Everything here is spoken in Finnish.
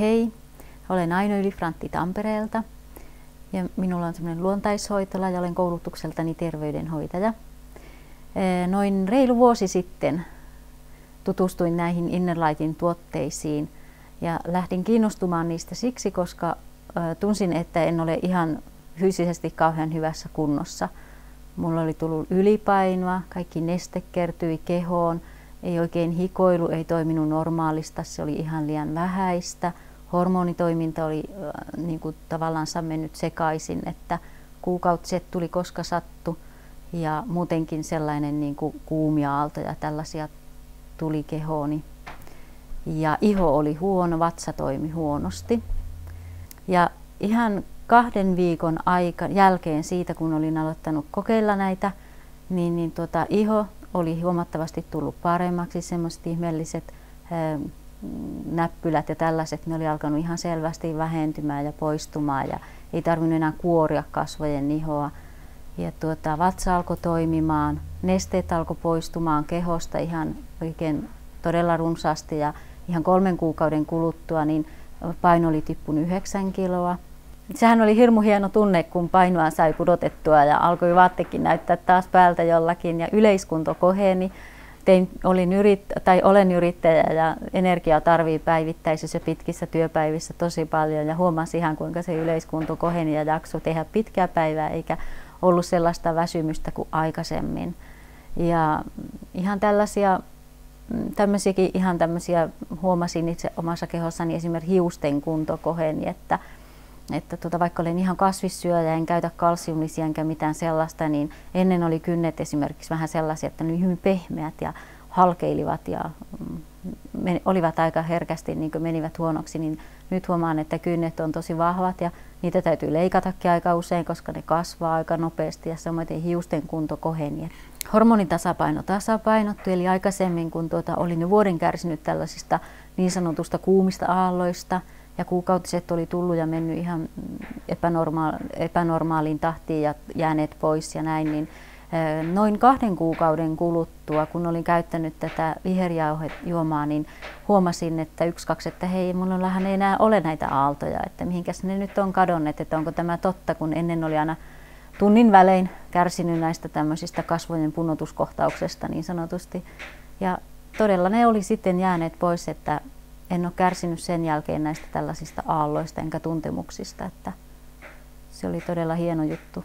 Hei, olen Aino Ylifrantti Tampereelta ja minulla on semmoinen luontaishoitola ja olen koulutukseltani terveydenhoitaja. Noin reilu vuosi sitten tutustuin näihin Innerlightin tuotteisiin ja lähdin kiinnostumaan niistä siksi, koska tunsin, että en ole ihan fyysisesti kauhean hyvässä kunnossa. Mulla oli tullut ylipainoa, kaikki neste kertyi kehoon, ei oikein hikoilu, ei toiminut normaalista, se oli ihan liian vähäistä. Hormonitoiminta oli niin kuin tavallaan mennyt sekaisin, että kuukautiset tuli koska sattu ja muutenkin sellainen niin kuin kuumia aaltoja tällaisia tuli kehooni. Ja iho oli huono, vatsa toimi huonosti. Ja ihan 2 viikon jälkeen siitä, kun olin aloittanut kokeilla näitä, niin iho oli huomattavasti tullut paremmaksi. Semmoiset ihmeelliset näppylät ja tällaiset, ne oli alkanut ihan selvästi vähentymään ja poistumaan ja ei tarvinnut enää kuoria kasvojen ihoa. Ja vatsa alkoi toimimaan, nesteet alkoi poistumaan kehosta ihan oikein todella runsaasti ja ihan 3 kuukauden kuluttua niin paino oli tippunut 9 kiloa. Sehän oli hirmu hieno tunne, kun painoa sai pudotettua ja alkoi vaattekin näyttää taas päältä jollakin ja yleiskunto koheni. Olen yrittäjä ja energiaa tarvii päivittäisissä pitkissä työpäivissä tosi paljon ja huomasin ihan kuinka se yleiskunto koheni ja jaksoi tehdä pitkää päivää eikä ollut sellaista väsymystä kuin aikaisemmin. Ja ihan tämmöisiä huomasin itse omassa kehossani, esimerkiksi hiusten kunto koheni, että vaikka olen ihan kasvissyöjä, en käytä kalsiumlisiä enkä mitään sellaista, niin ennen oli kynnet esimerkiksi vähän sellaisia, että ne oli hyvin pehmeät ja halkeilivat ja olivat aika herkästi, niin kuin menivät huonoksi, niin nyt huomaan, että kynnet on tosi vahvat ja niitä täytyy leikatakin aika usein, koska ne kasvaa aika nopeasti ja samoin hiusten kunto koheni. Hormonitasapaino tasapainottui, eli aikaisemmin kun olin jo vuoden kärsinyt tällaisista niin sanotusta kuumista aalloista, ja kuukautiset oli tullut ja mennyt ihan epänormaaliin tahtiin ja jääneet pois ja näin, niin noin 2 kuukauden kuluttua, kun olin käyttänyt tätä viherjauhejuomaa, niin huomasin, että 1-2, että hei, minullahan ei enää ole näitä aaltoja, että mihinkäs ne nyt on kadonneet, että onko tämä totta, kun ennen oli aina tunnin välein kärsinyt näistä tämmöisistä kasvojen punotuskohtauksesta niin sanotusti. Ja todella ne oli sitten jääneet pois, että en ole kärsinyt sen jälkeen näistä tällaisista aalloista enkä tuntemuksista, että se oli todella hieno juttu.